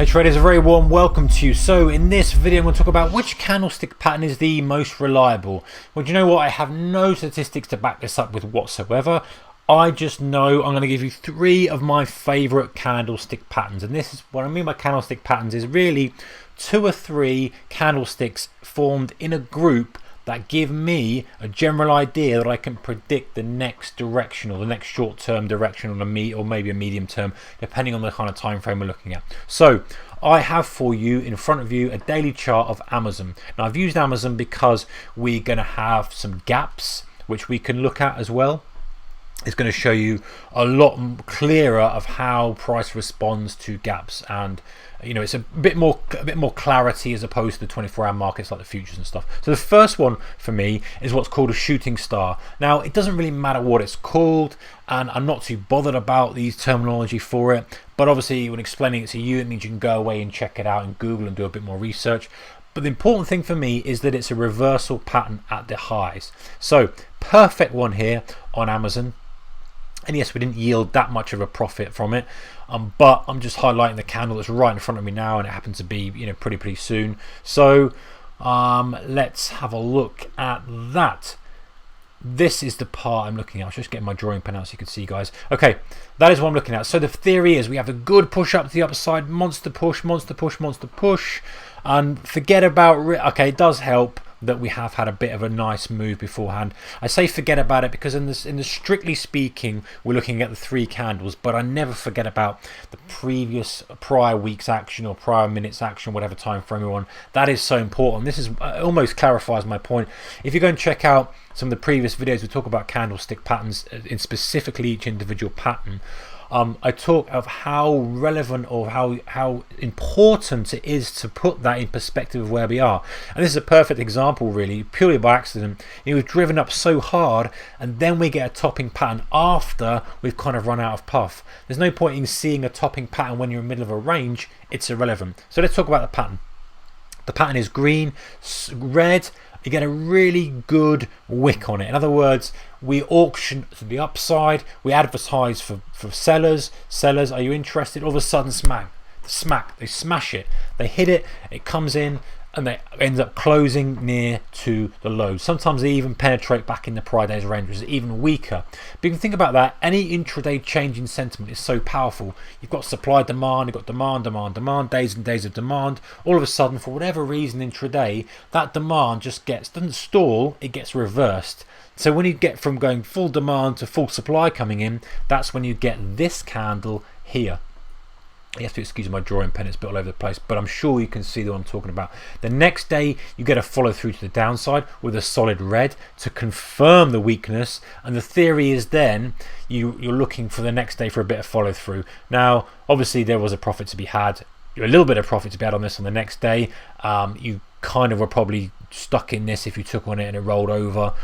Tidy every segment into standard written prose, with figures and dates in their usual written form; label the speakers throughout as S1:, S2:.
S1: Hey traders, a very warm welcome to you. So in this video I'm going to talk about which candlestick pattern is the most reliable. Well, do you know what? I have no statistics to back this up with whatsoever. I just know I'm going to give you 3 of my favorite candlestick patterns, and this is what I mean by candlestick patterns is really 2 or 3 candlesticks formed in a group that give me a general idea that I can predict the next direction or the next short-term direction on or maybe a medium term, depending on the kind of time frame we're looking at. So I have for you in front of you a daily chart of Amazon. Now I've used Amazon because we're going to have some gaps which we can look at as well. It's going to show you a lot clearer of how price responds to gaps, and you know, it's a bit more clarity as opposed to the 24-hour markets like the futures and stuff. So the first one for me is what's called a shooting star. Now it doesn't really matter what it's called, and I'm not too bothered about these terminology for it, but obviously when explaining it to you, it means you can go away and check it out in Google and do a bit more research. But the important thing for me is that it's a reversal pattern at the highs. So perfect one here on Amazon. And yes, we didn't yield that much of a profit from it, but I'm just highlighting the candle that's right in front of me now, and it happens to be, you know, pretty soon. So let's have a look at that. This is the part I'm looking at. I was just getting my drawing pen out so you can see, guys. Okay, that is what I'm looking at. So the theory is we have a good push up to the upside, monster push, monster push, monster push, and forget about okay, it does help that we have had a bit of a nice move beforehand. I say forget about it because in the strictly speaking, we're looking at the 3 candles, but I never forget about the prior week's action or prior minutes action, whatever time frame you're on. That is so important. This is almost clarifies my point. If you go and check out some of the previous videos, we talk about candlestick patterns in specifically each individual pattern. I talk of how relevant or how important it is to put that in perspective of where we are. And this is a perfect example, really, purely by accident. We've driven up so hard, and then we get a topping pattern after we've kind of run out of puff. There's no point in seeing a topping pattern when you're in the middle of a range. It's irrelevant. So let's talk about the pattern. The pattern is green, red. You get a really good wick on it. In other words, we auction to the upside, we advertise for sellers. Sellers, are you interested? All of a sudden, they smash it, they hit it, it comes in, and they end up closing near to the low. Sometimes they even penetrate back in the prior day's range, which is even weaker. But you can think about that. Any intraday change in sentiment is so powerful. You've got supply, demand, you've got demand, days and days of demand. All of a sudden, for whatever reason intraday, that demand just doesn't stall, it gets reversed. So when you get from going full demand to full supply coming in, that's when you get this candle here. You have to excuse my drawing pen, it's a bit all over the place, but I'm sure you can see what I'm talking about. The next day you get a follow through to the downside with a solid red to confirm the weakness, and the theory is then you're looking for the next day for a bit of follow through. Now obviously there was a profit to be had, a little bit of profit to be had on this on the next day. You kind of were probably stuck in this if you took on it and it rolled over.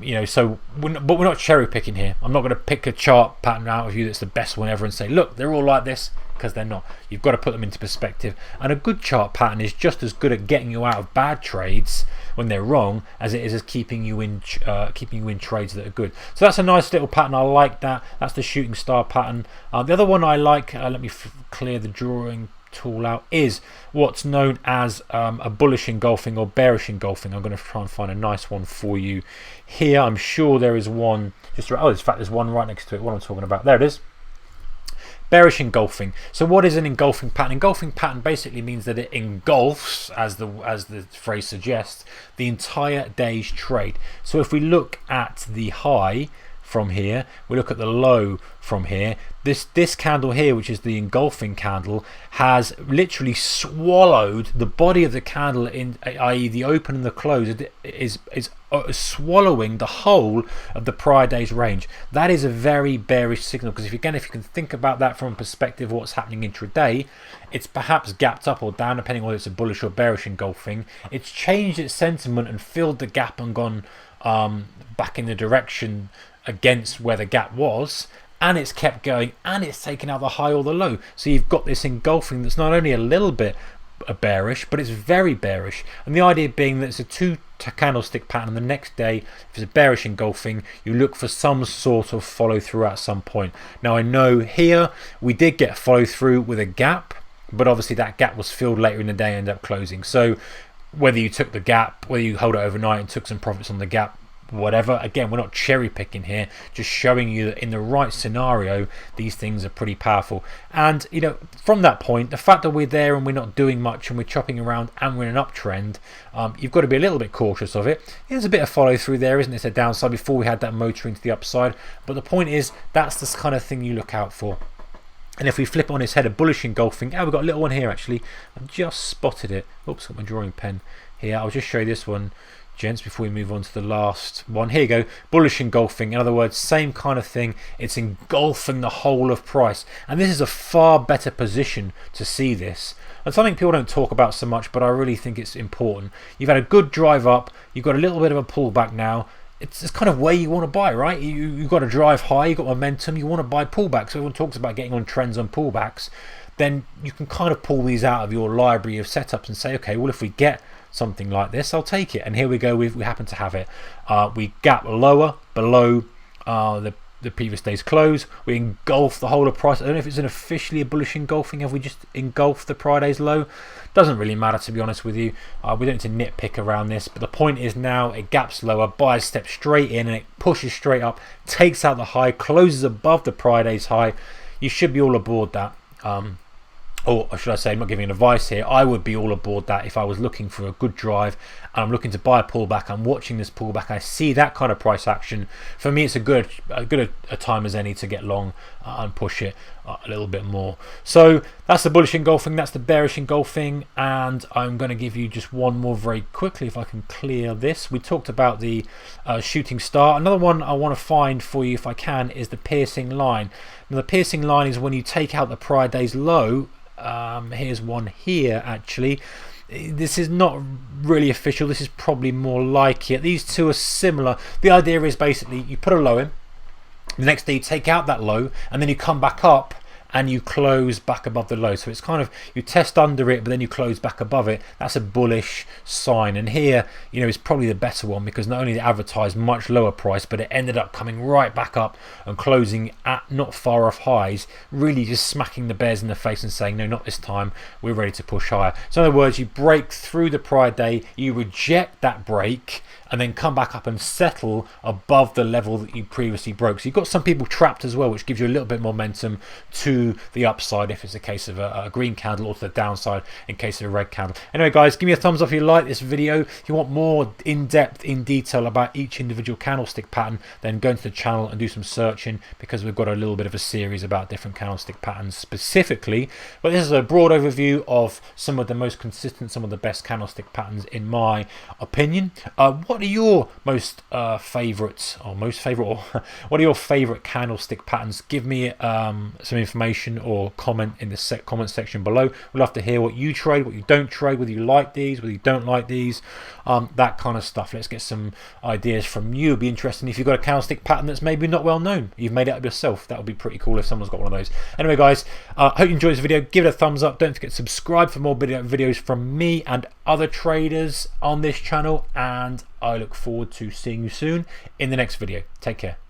S1: You know, so but we're not cherry picking here. I'm not going to pick a chart pattern out of you that's the best one ever and say, look, they're all like this, because they're not. You've got to put them into perspective, and a good chart pattern is just as good at getting you out of bad trades when they're wrong as it is as keeping you in trades that are good. So that's a nice little pattern. I like that. That's the shooting star pattern. The other one I like, let me clear the drawing tool out, is what's known as a bullish engulfing or bearish engulfing. I'm going to try and find a nice one for you here. I'm sure there is one just in fact there's one right next to it, what I'm talking about. There it is. Bearish engulfing. So what is an engulfing pattern? Engulfing pattern basically means that it engulfs, as the phrase suggests, the entire day's trade. So if we look at the high from here, we look at the low from here, this candle here, which is the engulfing candle, has literally swallowed the body of the candle, in i.e. the open and the close is swallowing the whole of the prior day's range. That is a very bearish signal, because if you can think about that from a perspective of what's happening intraday, it's perhaps gapped up or down depending on whether it's a bullish or bearish engulfing. It's changed its sentiment and filled the gap and gone back in the direction against where the gap was, and it's kept going, and it's taken out the high or the low. So you've got this engulfing that's not only a little bit bearish, but it's very bearish. And the idea being that it's a 2 candlestick pattern, and the next day, if it's a bearish engulfing, you look for some sort of follow through at some point. Now I know here we did get follow through with a gap, but obviously that gap was filled later in the day and ended up closing. So whether you took the gap, whether you hold it overnight and took some profits on the gap, whatever, again, we're not cherry picking here, just showing you that in the right scenario these things are pretty powerful. And you know, from that point, the fact that we're there and we're not doing much and we're chopping around and we're in an uptrend, you've got to be a little bit cautious of it. There's a bit of follow through there, isn't it? It's a downside before we had that motoring to the upside, but the point is that's the kind of thing you look out for. And if we flip on its head, a bullish engulfing, we've got a little one here actually. I've just spotted it. Oops, got my drawing pen here. I'll just show you this one, gents, before we move on to the last one. Here you go, bullish engulfing. In other words, same kind of thing. It's engulfing the whole of price. And this is a far better position to see this. And something people don't talk about so much, but I really think it's important. You've had a good drive up. You've got a little bit of a pullback now. It's kind of where you want to buy, right? You've got to drive high, you've got momentum, you want to buy pullbacks. So everyone talks about getting on trends on pullbacks. Then you can kind of pull these out of your library of setups and say, okay, well, if we get something like this, I'll take it. And here we go, we happen to have it. We gap lower below the previous day's close. We engulf the whole of price. I don't know if it's an officially a bullish engulfing. Have we just engulfed the Friday's low? Doesn't really matter, to be honest with you. We don't need to nitpick around this, but the point is now it gaps lower, buyers step straight in and it pushes straight up, takes out the high, closes above the Friday's high. You should be all aboard that. Or should I say, I'm not giving advice here, I would be all aboard that if I was looking for a good drive and I'm looking to buy a pullback. I'm watching this pullback, I see that kind of price action. For me, it's a good a time as any to get long and push it a little bit more. So that's the bullish engulfing, that's the bearish engulfing, and I'm going to give you just one more very quickly if I can clear this. We talked about the shooting star. Another one I want to find for you if I can is the piercing line. Now the piercing line is when you take out the prior day's low. Here's one here actually. This is not really official, this is probably more like it. These two are similar. The idea is basically you put a low in, the next day you take out that low and then you come back up and you close back above the low. So it's kind of, you test under it but then you close back above it. That's a bullish sign. And here, you know, is probably the better one because not only did it advertise much lower price, but it ended up coming right back up and closing at not far off highs, really just smacking the bears in the face and saying no, not this time, we're ready to push higher. So in other words, you break through the prior day, you reject that break and then come back up and settle above the level that you previously broke. So you've got some people trapped as well, which gives you a little bit more momentum to the upside if it's a case of a green candle, or to the downside in case of a red candle. Anyway guys, give me a thumbs up if you like this video. If you want more in-depth, in detail about each individual candlestick pattern, then go into the channel and do some searching, because we've got a little bit of a series about different candlestick patterns specifically. But this is a broad overview of some of the most consistent, some of the best candlestick patterns in my opinion. What are your most favorite, or what are your favorite candlestick patterns? Give me some information or comment in the comment section below. We'd love to hear what you trade, what you don't trade, whether you like these, whether you don't like these, that kind of stuff. Let's get some ideas from you. It'd be interesting if you've got a candlestick pattern that's maybe not well known, you've made it up yourself. That would be pretty cool if someone's got one of those. Anyway guys, hope you enjoyed this video. Give it a thumbs up, don't forget to subscribe for more videos from me and other traders on this channel, and I look forward to seeing you soon in the next video. Take care.